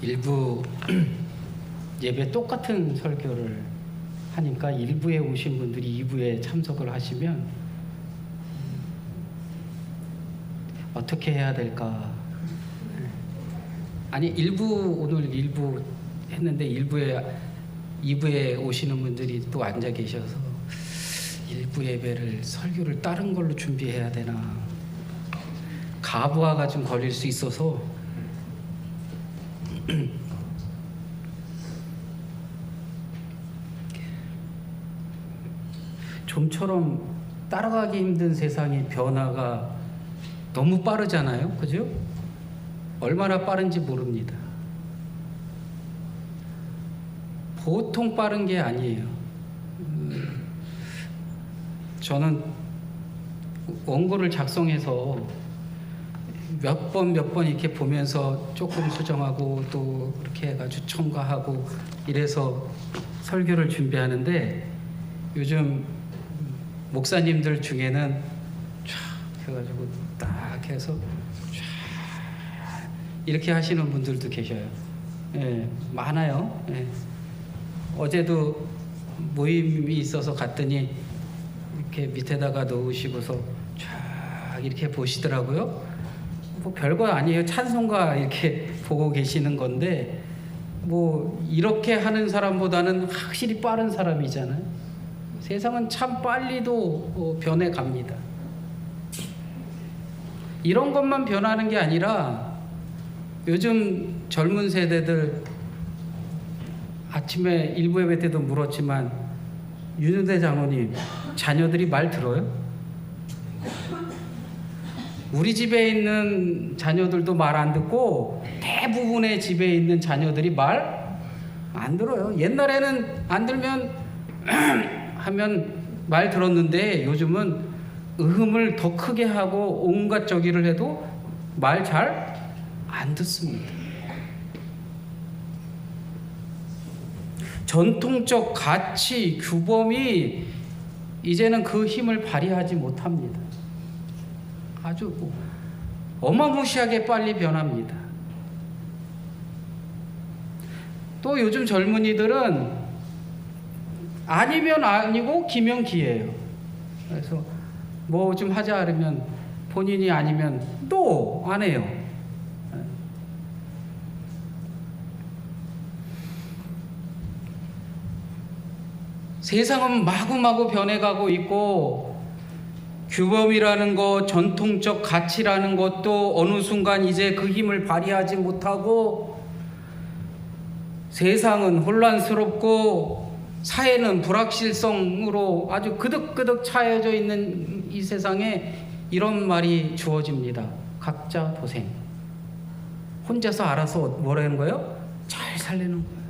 일부 예배 똑같은 설교를 하니까 1부에 오신 분들이 2부에 참석을 하시면 어떻게 해야 될까? 아니 오늘 1부 했는데 2부에 오시는 분들이 또 앉아 계셔서 1부 예배를 설교를 다른 걸로 준비해야 되나, 가부화가 좀 걸릴 수 있어서 좀처럼 따라가기 힘든 세상의 변화가 너무 빠르잖아요, 그죠? 얼마나 빠른지 모릅니다. 보통 빠른 게 아니에요. 저는 원고를 작성해서 몇 번 이렇게 보면서 조금 수정하고 또 그렇게 해가지고 첨가하고 이래서 설교를 준비하는데, 요즘 목사님들 중에는 쫙 해가지고 딱 해서 쫙 이렇게 하시는 분들도 계셔요. 예, 많아요. 예. 어제도 모임이 있어서 갔더니 이렇게 밑에다가 놓으시고서 쫙 이렇게 보시더라고요. 뭐 별거 아니에요. 찬송가 이렇게 보고 계시는 건데, 뭐 이렇게 하는 사람보다는 확실히 빠른 사람이잖아요. 세상은 참 빨리도 변해 갑니다. 이런 것만 변하는 게 아니라 요즘 젊은 세대들, 아침에 일부 예배 때도 물었지만 윤은대 장로님, 자녀들이 말 들어요? 우리 집에 있는 자녀들도 말 안 듣고 대부분의 집에 있는 자녀들이 말 안 들어요. 옛날에는 안 들면 하면 말 들었는데 요즘은 음을 더 크게 하고 온갖 저기를 해도 말 잘 안 듣습니다. 전통적 가치, 규범이 이제는 그 힘을 발휘하지 못합니다. 아주 어마무시하게 빨리 변합니다. 또 요즘 젊은이들은 아니면 아니고 기면 기예요. 그래서 뭐 좀 하자 그러면 본인이 아니면 또 안 해요. 세상은 마구마구 변해가고 있고, 규범이라는 것, 전통적 가치라는 것도 어느 순간 이제 그 힘을 발휘하지 못하고, 세상은 혼란스럽고 사회는 불확실성으로 아주 그득그득 차여져 있는 이 세상에 이런 말이 주어집니다. 각자 도생. 혼자서 알아서 뭐라는 거예요? 잘 살려는 거예요.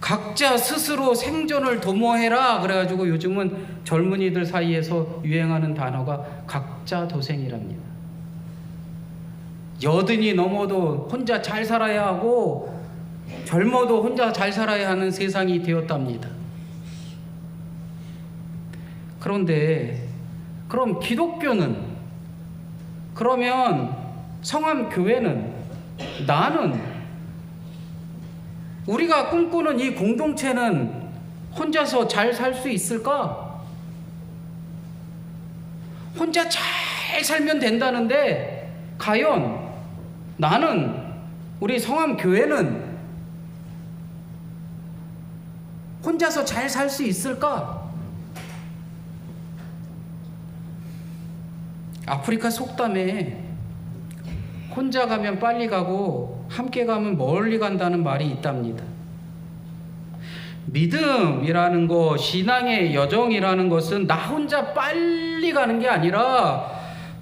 각자 스스로 생존을 도모해라. 그래가지고 요즘은 젊은이들 사이에서 유행하는 단어가 각자 도생이랍니다. 여든이 넘어도 혼자 잘 살아야 하고 젊어도 혼자 잘 살아야 하는 세상이 되었답니다. 그런데 그럼 기독교는, 그러면 성함교회는, 나는, 우리가 꿈꾸는 이 공동체는 혼자서 잘 살 수 있을까? 혼자 잘 살면 된다는데 과연 나는, 우리 성함교회는 혼자서 잘 살 수 있을까? 아프리카 속담에 혼자 가면 빨리 가고 함께 가면 멀리 간다는 말이 있답니다. 믿음이라는 것, 신앙의 여정이라는 것은 나 혼자 빨리 가는 게 아니라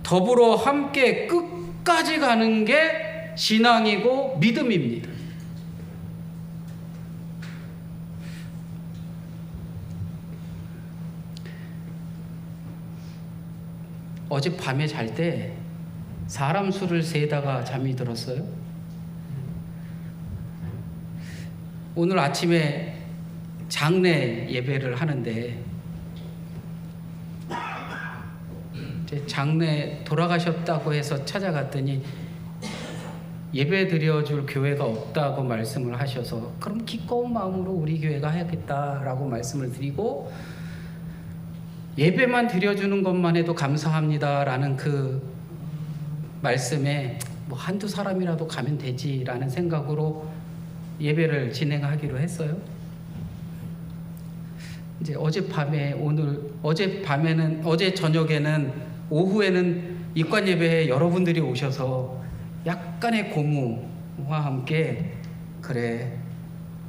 더불어 함께 끝까지 가는 게 신앙이고 믿음입니다. 어젯 밤에 잘 때 사람 수를 세다가 잠이 들었어요. 오늘 아침에 장례 예배를 하는데 장례 돌아가셨다고 해서 찾아갔더니 예배 드려줄 교회가 없다고 말씀을 하셔서 그럼 기꺼운 마음으로 우리 교회가 해야겠다라고 말씀을 드리고, 예배만 드려주는 것만 해도 감사합니다라는 그 말씀에 뭐 한두 사람이라도 가면 되지라는 생각으로 예배를 진행하기로 했어요. 이제 어제 저녁에는, 오후에는 입관 예배에 여러분들이 오셔서 약간의 고무와 함께 그래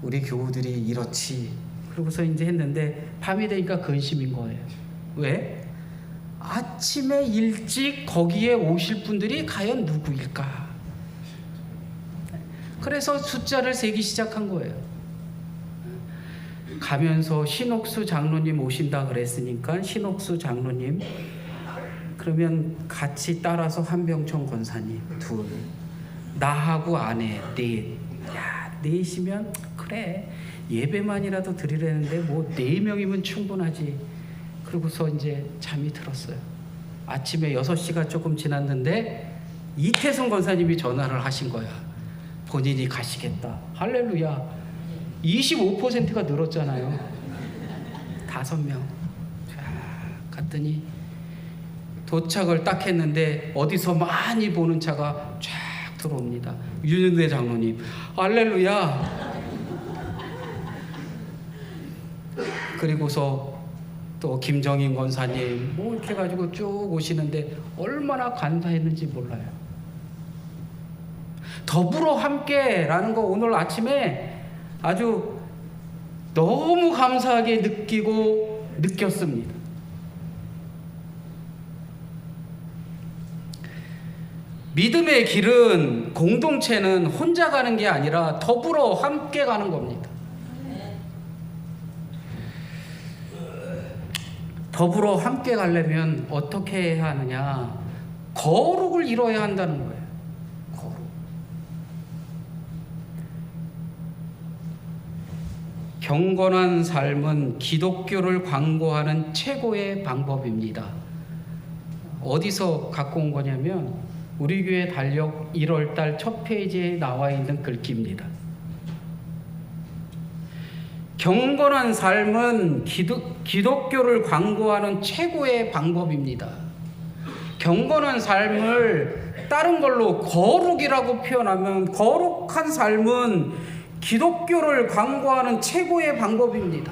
우리 교우들이 이렇지 그러고서 이제 했는데, 밤이 되니까 근심인 거예요. 왜? 아침에 일찍 거기에 오실 분들이 과연 누구일까? 그래서 숫자를 세기 시작한 거예요. 가면서 신옥수 장로님 오신다 그랬으니까 신옥수 장로님, 그러면 같이 따라서 한병천 권사님 둘, 나하고 아내 넷. 야, 넷이면 그래 예배만이라도 드리려는데 뭐 4명이면 충분하지. 그러고서 이제 잠이 들었어요. 아침에 6시가 조금 지났는데 이태성 권사님이 전화를 하신 거야. 본인이 가시겠다. 할렐루야. 25%가 늘었잖아요. 5명. 갔더니 도착을 딱 했는데 어디서 많이 보는 차가 쫙 들어옵니다. 윤은혜 장로님, 할렐루야. 그리고서 또 김정인 권사님 뭐 이렇게 해가지고 쭉 오시는데 얼마나 감사했는지 몰라요. 더불어 함께라는 거 오늘 아침에 아주 너무 감사하게 느꼈습니다. 믿음의 길은, 공동체는 혼자 가는 게 아니라 더불어 함께 가는 겁니다. 더불어 함께 가려면 어떻게 해야 하느냐? 거룩을 이뤄야 한다는 거예요. 거룩. 경건한 삶은 기독교를 광고하는 최고의 방법입니다. 어디서 갖고 온 거냐면 우리 교회 달력 1월달 첫 페이지에 나와 있는 글귀입니다. 경건한 삶은 기독교를 광고하는 최고의 방법입니다. 경건한 삶을 다른 걸로 거룩이라고 표현하면, 거룩한 삶은 기독교를 광고하는 최고의 방법입니다.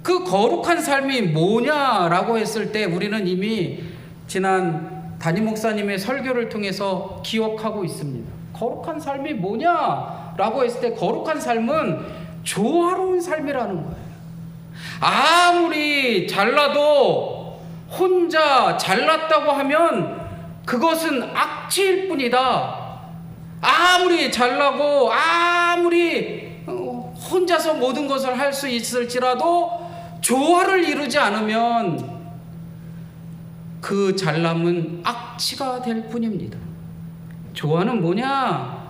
그 거룩한 삶이 뭐냐라고 했을 때 우리는 이미 지난 담임 목사님의 설교를 통해서 기억하고 있습니다. 거룩한 삶이 뭐냐라고 했을 때 거룩한 삶은 조화로운 삶이라는 거예요. 아무리 잘나도 혼자 잘났다고 하면 그것은 악취일 뿐이다. 아무리 잘나고 아무리 혼자서 모든 것을 할 수 있을지라도 조화를 이루지 않으면 그 잘남은 악취가 될 뿐입니다. 조화는 뭐냐?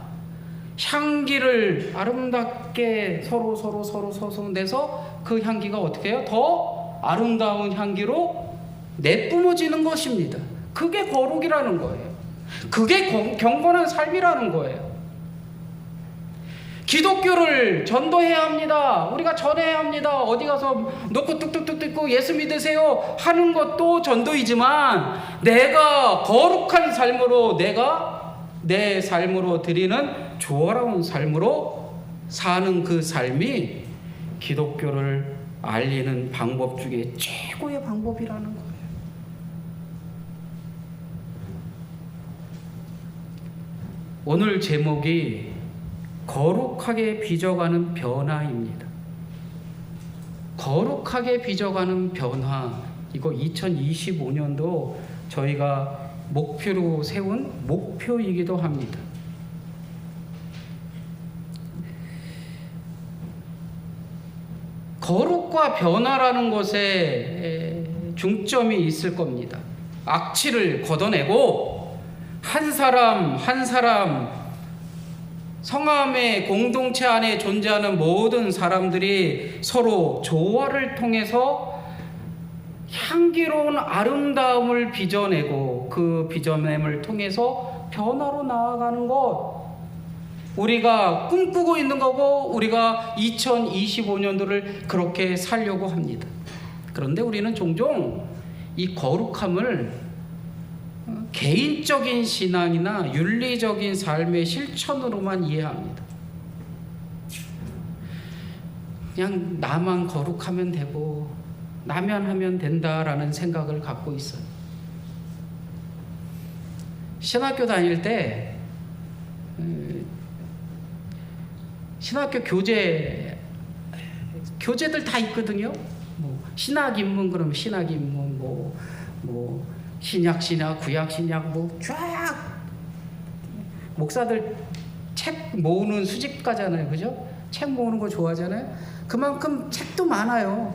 향기를 아름답게 서로 소송내서 그 향기가 어떻게 해요? 더 아름다운 향기로 내뿜어지는 것입니다. 그게 거룩이라는 거예요. 그게 경건한 삶이라는 거예요. 기독교를 전도해야 합니다. 우리가 전해야 합니다. 어디 가서 놓고 뚝뚝뚝 뜯고 예수 믿으세요 하는 것도 전도이지만, 내가 거룩한 삶으로, 내가 내 삶으로 드리는 조화로운 삶으로 사는 그 삶이 기독교를 알리는 방법 중에 최고의 방법이라는 거예요. 오늘 제목이 거룩하게 빚어가는 변화입니다. 거룩하게 빚어가는 변화, 이거 2025년도 저희가 목표로 세운 목표이기도 합니다. 거룩과 변화라는 것에 중점이 있을 겁니다. 악취를 걷어내고 한 사람 한 사람, 성함의 공동체 안에 존재하는 모든 사람들이 서로 조화를 통해서 향기로운 아름다움을 빚어내고 그 빚어냄을 통해서 변화로 나아가는 것, 우리가 꿈꾸고 있는 거고 우리가 2025년도를 그렇게 살려고 합니다. 그런데 우리는 종종 이 거룩함을 개인적인 신앙이나 윤리적인 삶의 실천으로만 이해합니다. 그냥 나만 거룩하면 되고 나면 하면 된다라는 생각을 갖고 있어요. 신학교 다닐 때 신학교 교재들 다 있거든요. 뭐 신학인문 그러면 신학인문, 뭐 신약, 구약신약, 뭐 쫙 목사들 책 모으는 수집가잖아요, 그죠? 책 모으는 거 좋아하잖아요. 그만큼 책도 많아요.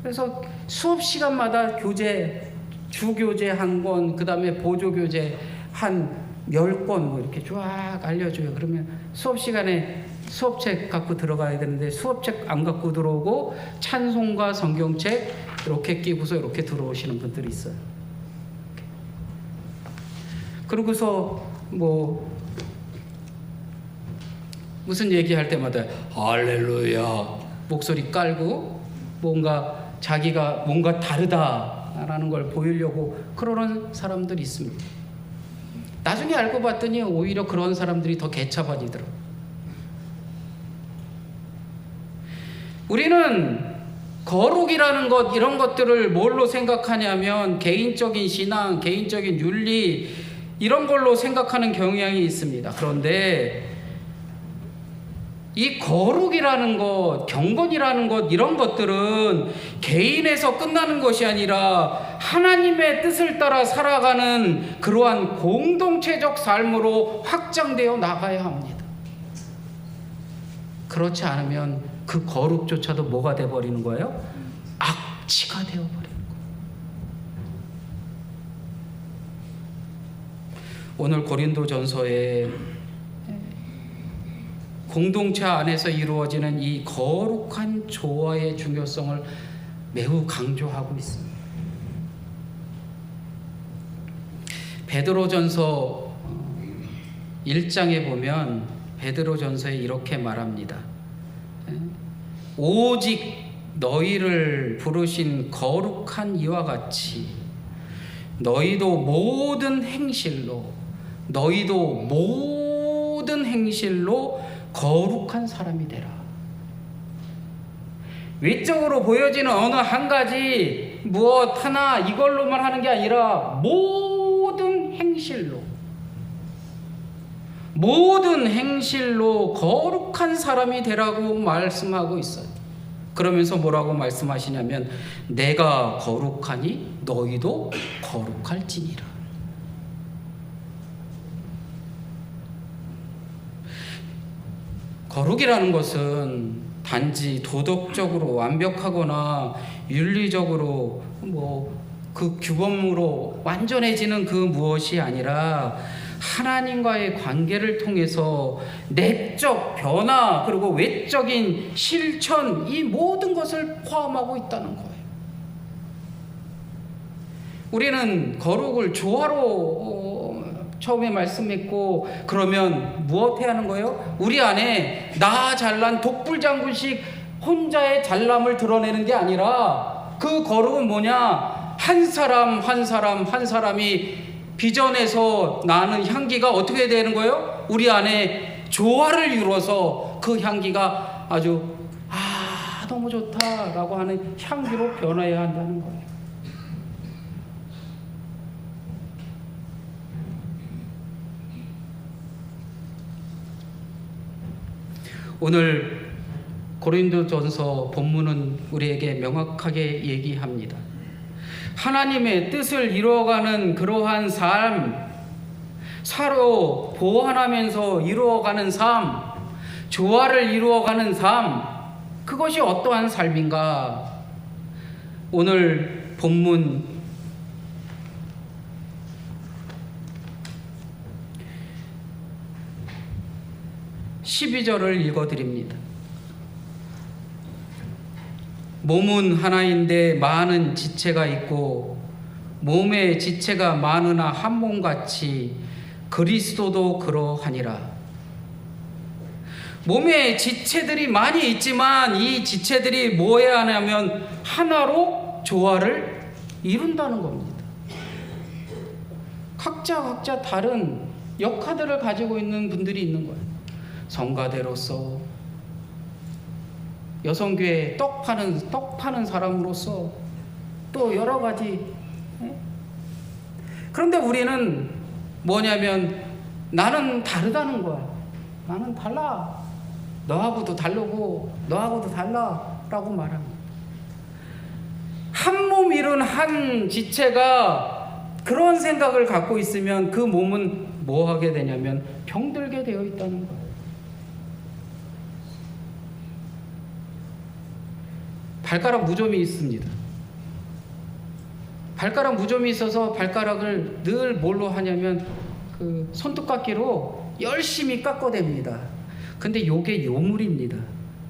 그래서 수업 시간마다 교재, 주교재 한 권, 그 다음에 보조교재 한 10권 뭐 이렇게 쫙 알려줘요. 그러면 수업 시간에 수업책 갖고 들어가야 되는데 수업책 안 갖고 들어오고 찬송가 성경책 이렇게 끼고서 이렇게 들어오시는 분들이 있어요. 그러고서 뭐 무슨 얘기할 때마다 할렐루야 목소리 깔고 뭔가 자기가 뭔가 다르다라는 걸 보이려고 그러는 사람들이 있습니다. 나중에 알고 봤더니 오히려 그런 사람들이 더 개차반이더라고요. 우리는 거룩이라는 것, 이런 것들을 뭘로 생각하냐면 개인적인 신앙, 개인적인 윤리 이런 걸로 생각하는 경향이 있습니다. 그런데 이 거룩이라는 것, 경건이라는 것, 이런 것들은 개인에서 끝나는 것이 아니라 하나님의 뜻을 따라 살아가는 그러한 공동체적 삶으로 확장되어 나가야 합니다. 그렇지 않으면 그 거룩조차도 뭐가 되어버리는 거예요? 악취가 되어버리는 거예요. 오늘 고린도전서에 공동체 안에서 이루어지는 이 거룩한 조화의 중요성을 매우 강조하고 있습니다. 베드로전서 1장에 보면 베드로전서에 이렇게 말합니다. 오직 너희를 부르신 거룩한 이와 같이 너희도 모든 행실로 거룩한 사람이 되라. 외적으로 보여지는 어느 한 가지 무엇 하나 이걸로만 하는 게 아니라 모든 행실로 거룩한 사람이 되라고 말씀하고 있어요. 그러면서 뭐라고 말씀하시냐면 내가 거룩하니 너희도 거룩할지니라. 거룩이라는 것은 단지 도덕적으로 완벽하거나 윤리적으로 그 규범으로 완전해지는 그 무엇이 아니라 하나님과의 관계를 통해서 내적 변화 그리고 외적인 실천 이 모든 것을 포함하고 있다는 거예요. 우리는 거룩을 조화로 처음에 말씀했고 그러면 무엇 해야 하는 거예요? 우리 안에 나 잘난 독불장군식 혼자의 잘남을 드러내는 게 아니라 그 거룩은 뭐냐? 한 사람이 빚어내서 나는 향기가 어떻게 되는 거예요? 우리 안에 조화를 이루어서 그 향기가 아주 너무 좋다라고 하는 향기로 변화해야 한다는 거예요. 오늘 고린도전서 본문은 우리에게 명확하게 얘기합니다. 하나님의 뜻을 이루어가는 그러한 삶, 서로 보완하면서 이루어가는 삶, 조화를 이루어가는 삶, 그것이 어떠한 삶인가? 오늘 본문 12절을 읽어드립니다. 몸은 하나인데 많은 지체가 있고 몸의 지체가 많으나 한 몸같이 그리스도도 그러하니라. 몸에 지체들이 많이 있지만 이 지체들이 뭐 해야 하냐면 하나로 조화를 이룬다는 겁니다. 각자 다른 역할들을 가지고 있는 분들이 있는 거예요. 성가대로서, 여성교회 떡 파는 사람으로서, 또 여러 가지. 그런데 우리는 뭐냐면 나는 다르다는 거야. 나는 달라. 너하고도 다르고 너하고도 달라라고 말합니다. 한 몸 이룬 한 지체가 그런 생각을 갖고 있으면 그 몸은 뭐 하게 되냐면 병들게 되어 있다는 거예요. 발가락 무좀이 있습니다. 발가락 무좀이 있어서 발가락을 늘 뭘로 하냐면 그 손톱깎이로 열심히 깎아댑니다. 근데 요게 요물입니다.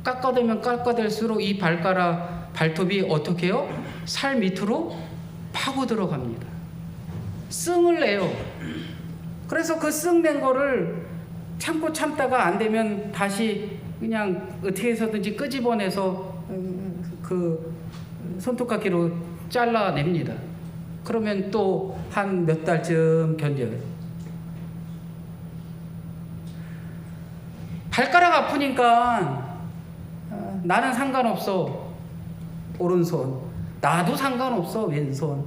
깎아대면 깎아댈수록 이 발톱이 어떻게 해요? 살 밑으로 파고 들어갑니다. 씀을 내요. 그래서 그 씀 낸 거를 참다가 안 되면 다시 그냥 어떻게 해서든지 끄집어내서 그 손톱깎이로 잘라냅니다. 그러면 또 한 몇 달쯤 견뎌요. 발가락 아프니까 나는 상관없어 오른손, 나도 상관없어 왼손,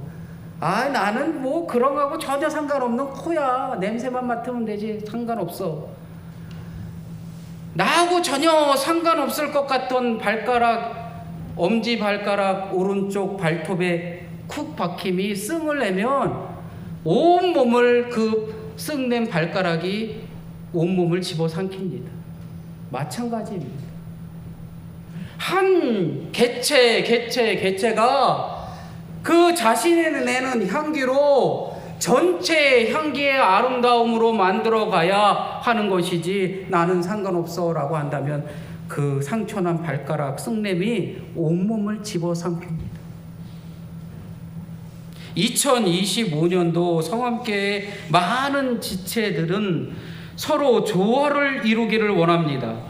나는 뭐 그런 거하고 전혀 상관없는 코야, 냄새만 맡으면 되지, 상관없어. 나하고 전혀 상관없을 것 같던 발가락, 엄지발가락 오른쪽 발톱에 쿡 박힘이 씀을 내면 온몸을 그 쓱낸 발가락이 온몸을 집어삼킵니다. 마찬가지입니다. 한 개체가 그 자신이 내는 향기로 전체 향기의 아름다움으로 만들어 가야 하는 것이지 나는 상관없어 라고 한다면 그 상처난 발가락 쓱냄이 온몸을 집어삼킵니다. 2025년도 성함교회의 많은 지체들은 서로 조화를 이루기를 원합니다.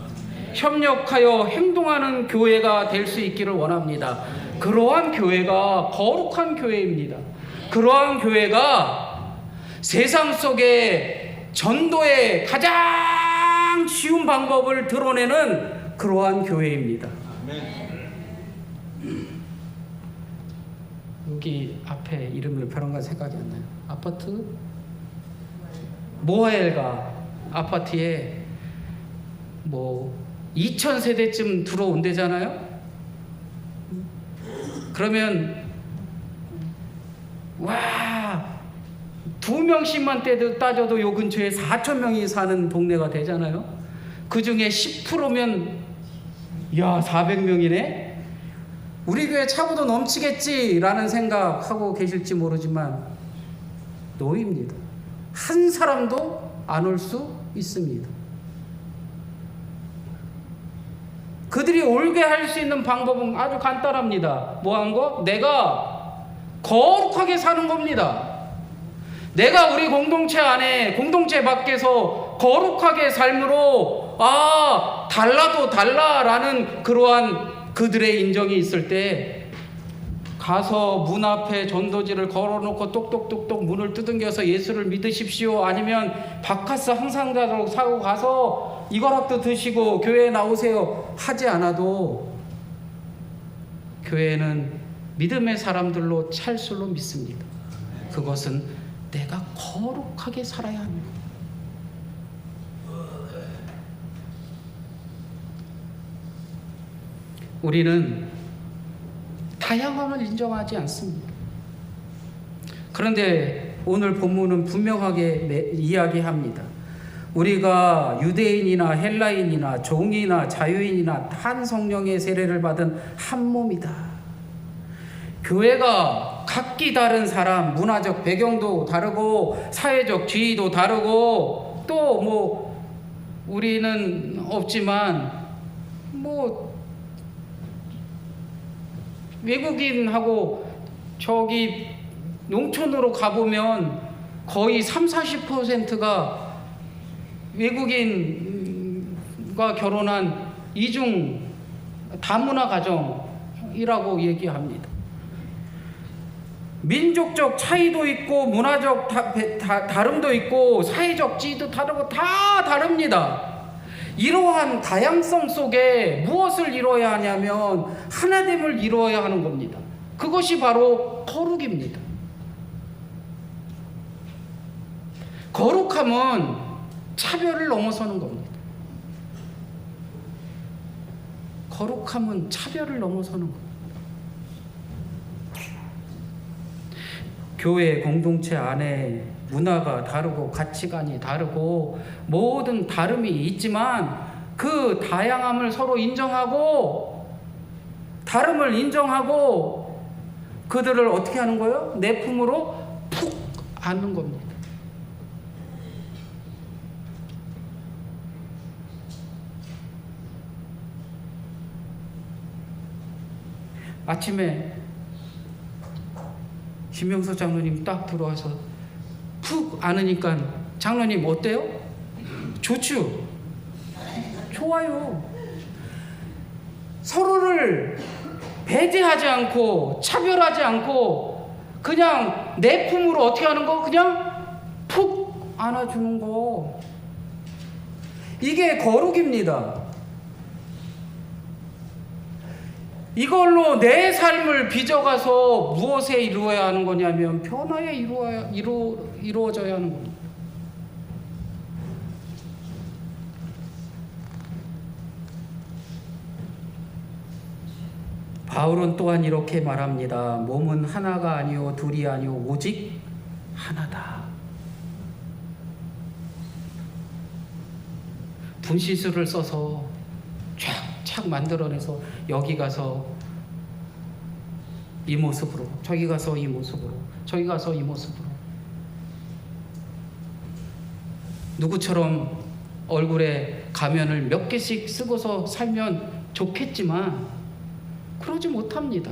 협력하여 행동하는 교회가 될 수 있기를 원합니다. 그러한 교회가 거룩한 교회입니다. 그러한 교회가 세상 속에 전도의 가장 쉬운 방법을 드러내는 그러한 교회입니다. 여기 앞에 이름을 별언가 생각이 안 나요. 아파트? 모아엘가 아파트에 뭐 2000세대쯤 들어온대잖아요. 그러면 와 2명씩만 따져도 요 근처에 4,000명이 사는 동네가 되잖아요. 그 중에 10%면 야 400명이네. 우리 교회 차고도 넘치겠지라는 생각하고 계실지 모르지만 노입니다. 한 사람도 안 올 수 있습니다. 그들이 올게 할 수 있는 방법은 아주 간단합니다. 뭐 한 거? 내가 거룩하게 사는 겁니다. 내가 우리 공동체 안에, 공동체 밖에서 거룩하게 삶으로 달라도 달라라는 그러한 그들의 인정이 있을 때 가서 문 앞에 전도지를 걸어놓고 똑똑똑똑 문을 두둥겨서 예수를 믿으십시오, 아니면 바카스 항상자로 사고 가서 이거라도 드시고 교회에 나오세요 하지 않아도 교회는 믿음의 사람들로 찰술로 믿습니다. 그것은 내가 거룩하게 살아야 합니다. 우리는 다양함을 인정하지 않습니다. 그런데 오늘 본문은 분명하게 이야기합니다. 우리가 유대인이나 헬라인이나 종이나 자유인이나 한 성령의 세례를 받은 한 몸이다. 교회가 각기 다른 사람, 문화적 배경도 다르고 사회적 지위도 다르고 또 뭐 우리는 없지만 뭐 외국인하고 저기 농촌으로 가보면 거의 30-40%가 외국인과 결혼한 이중 다문화 가정이라고 얘기합니다. 민족적 차이도 있고 문화적 다름도 있고 사회적 지위도 다르고 다 다릅니다. 이러한 다양성 속에 무엇을 이루어야 하냐면 하나됨을 이루어야 하는 겁니다. 그것이 바로 거룩입니다. 거룩함은 차별을 넘어서는 겁니다. 거룩함은 차별을 넘어서는 겁니다. 교회 공동체 안에 문화가 다르고 가치관이 다르고 모든 다름이 있지만 그 다양함을 서로 인정하고 다름을 인정하고 그들을 어떻게 하는 거예요? 내 품으로 푹 안는 겁니다. 아침에 김명서 장로님 딱 들어와서 푹 안으니까 장로님 어때요? 좋죠? 좋아요. 서로를 배제하지 않고 차별하지 않고 그냥 내 품으로 어떻게 하는 거? 그냥 푹 안아주는 거. 이게 거룩입니다. 이걸로 내 삶을 빚어가서 무엇에 이루어야 하는 거냐면 변화에 이루어져야 하는 겁니다. 바울은 또한 이렇게 말합니다. 몸은 하나가 아니요 둘이 아니요 오직 하나다. 분시술을 써서 쫙 만들어내서 여기 가서 이 모습으로, 저기 가서 이 모습으로, 저기 가서 이 모습으로. 누구처럼 얼굴에 가면을 몇 개씩 쓰고서 살면 좋겠지만 그러지 못합니다.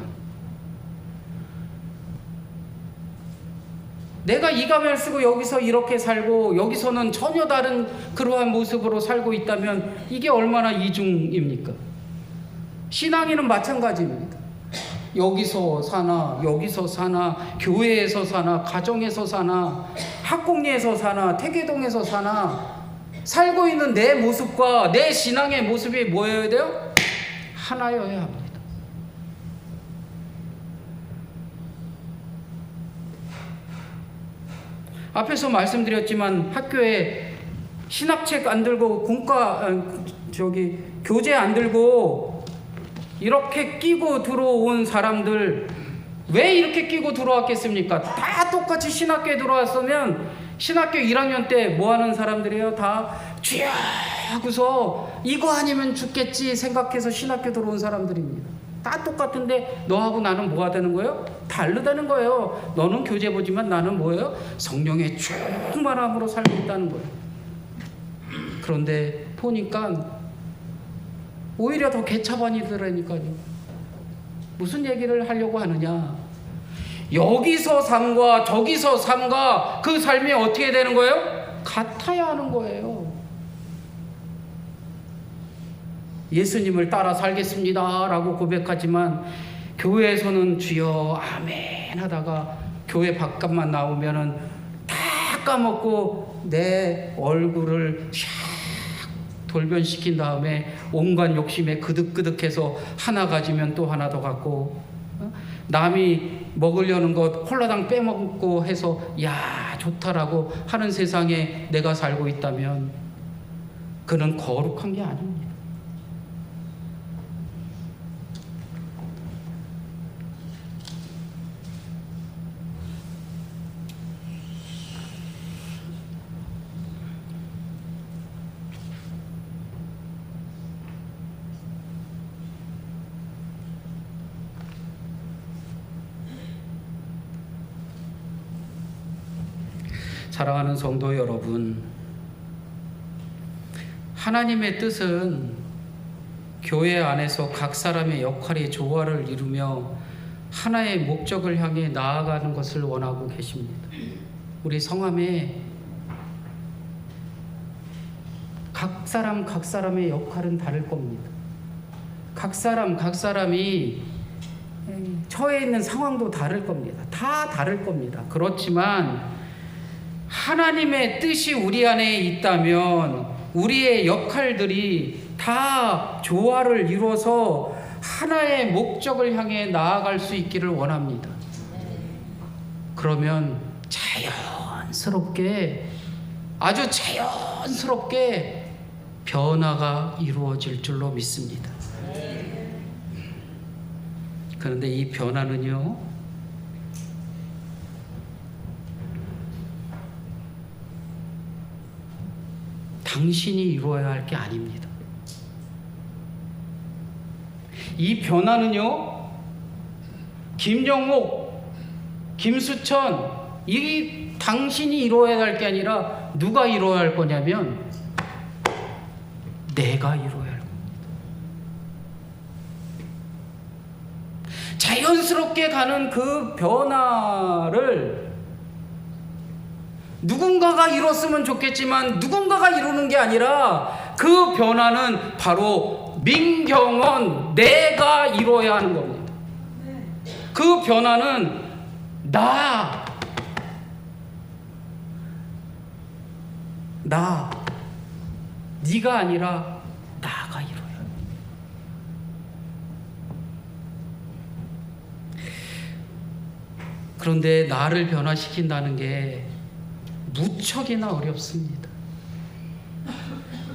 내가 이 가면을 쓰고 여기서 이렇게 살고 여기서는 전혀 다른 그러한 모습으로 살고 있다면 이게 얼마나 이중입니까? 신앙인은 마찬가지입니다. 여기서 사나 여기서 사나 교회에서 사나 가정에서 사나 학공리에서 사나 태계동에서 사나 살고 있는 내 모습과 내 신앙의 모습이 뭐여야 돼요? 하나여야 합니다. 앞에서 말씀드렸지만 학교에 신학책 안 들고 교재 안 들고 이렇게 끼고 들어온 사람들 왜 이렇게 끼고 들어왔겠습니까? 다 똑같이 신학교에 들어왔으면 신학교 1학년 때 뭐 하는 사람들이에요? 다 쥐야 하고서 이거 아니면 죽겠지 생각해서 신학교 들어온 사람들입니다. 다 똑같은데 너하고 나는 뭐가 되는 거예요? 다르다는 거예요. 너는 교재 보지만 나는 뭐예요? 성령의 충만함으로 살고 있다는 거예요. 그런데 보니까 오히려 더 개차반이더라니까요. 무슨 얘기를 하려고 하느냐? 여기서 삶과 저기서 삶과 그 삶이 어떻게 되는 거예요? 같아야 하는 거예요. 예수님을 따라 살겠습니다 라고 고백하지만 교회에서는 주여 아멘 하다가 교회 바깥만 나오면은 다 까먹고 내 얼굴을 샥 돌변시킨 다음에 온갖 욕심에 그득그득해서 하나 가지면 또 하나 더 갖고 남이 먹으려는 것 홀라당 빼먹고 해서 야 좋다라고 하는 세상에 내가 살고 있다면 그는 거룩한 게 아닙니다. 사랑하는 성도 여러분, 하나님의 뜻은 교회 안에서 각 사람의 역할이 조화를 이루며 하나의 목적을 향해 나아가는 것을 원하고 계십니다. 우리 성함에 각 사람의 역할은 다를 겁니다. 각 사람이 처해 있는 상황도 다를 겁니다. 다 다를 겁니다. 그렇지만 하나님의 뜻이 우리 안에 있다면 우리의 역할들이 다 조화를 이루어서 하나의 목적을 향해 나아갈 수 있기를 원합니다. 그러면 아주 자연스럽게 변화가 이루어질 줄로 믿습니다. 그런데 이 변화는요, 당신이 이루어야 할 게 아닙니다. 이 변화는요, 김영옥, 김수천, 이 당신이 이루어야 할 게 아니라 누가 이루어야 할 거냐면 내가 이루어야 할 겁니다. 자연스럽게 가는 그 변화를 누군가가 이뤘으면 좋겠지만 누군가가 이루는 게 아니라 그 변화는 바로 민경원, 내가 이루어야 하는 겁니다. 그 변화는 네가 아니라 나가 이루어야 합니다. 그런데 나를 변화시킨다는 게 무척이나 어렵습니다.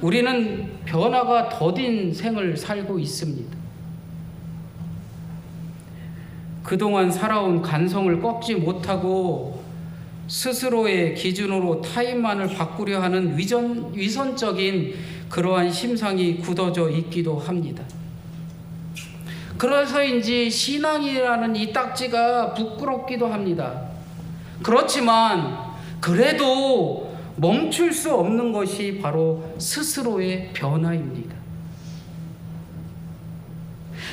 우리는 변화가 더딘 생을 살고 있습니다. 그동안 살아온 간성을 꺾지 못하고 스스로의 기준으로 타인만을 바꾸려 하는 위선적인 그러한 심상이 굳어져 있기도 합니다. 그래서인지 신앙이라는 이 딱지가 부끄럽기도 합니다. 그렇지만 그래도 멈출 수 없는 것이 바로 스스로의 변화입니다.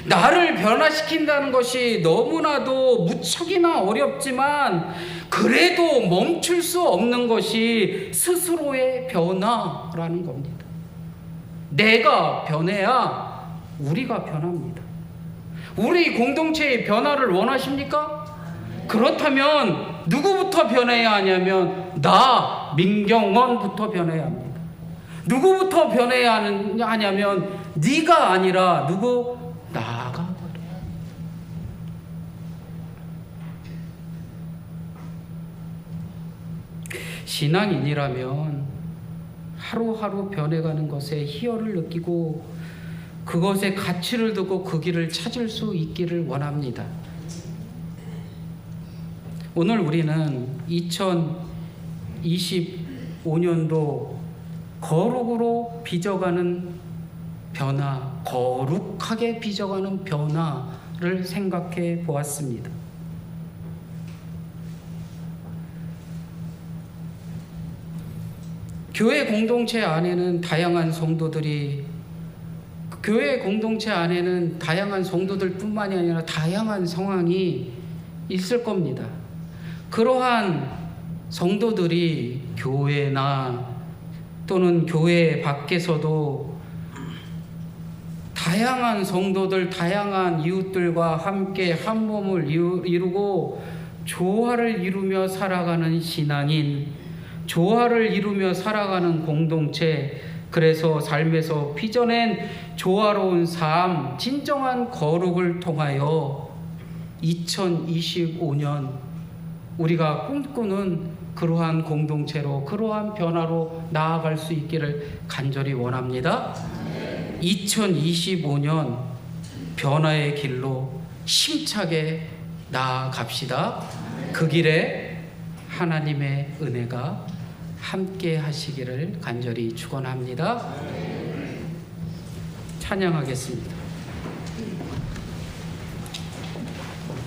나를 변화시킨다는 것이 너무나도 무척이나 어렵지만 그래도 멈출 수 없는 것이 스스로의 변화라는 겁니다. 내가 변해야 우리가 변합니다. 우리 공동체의 변화를 원하십니까? 그렇다면 누구부터 변해야 하냐면 나 민경원부터 변해야 합니다. 누구부터 변해야 하냐면 네가 아니라 누구? 나가 버려. 신앙인이라면 하루하루 변해가는 것에 희열을 느끼고 그것에 가치를 두고 그 길을 찾을 수 있기를 원합니다. 오늘 우리는 2025년도 거룩으로 빚어가는 변화, 거룩하게 빚어가는 변화를 생각해 보았습니다. 교회 공동체 안에는 다양한 성도들뿐만이 아니라 다양한 상황이 있을 겁니다. 그러한 성도들이 교회나 또는 교회 밖에서도 다양한 성도들, 다양한 이웃들과 함께 한 몸을 이루고 조화를 이루며 살아가는 신앙인, 조화를 이루며 살아가는 공동체, 그래서 삶에서 빚어낸 조화로운 삶, 진정한 거룩을 통하여 2025년 우리가 꿈꾸는 그러한 공동체로, 그러한 변화로 나아갈 수 있기를 간절히 원합니다. 2025년 변화의 길로 힘차게 나아갑시다. 그 길에 하나님의 은혜가 함께 하시기를 간절히 축원합니다. 찬양하겠습니다.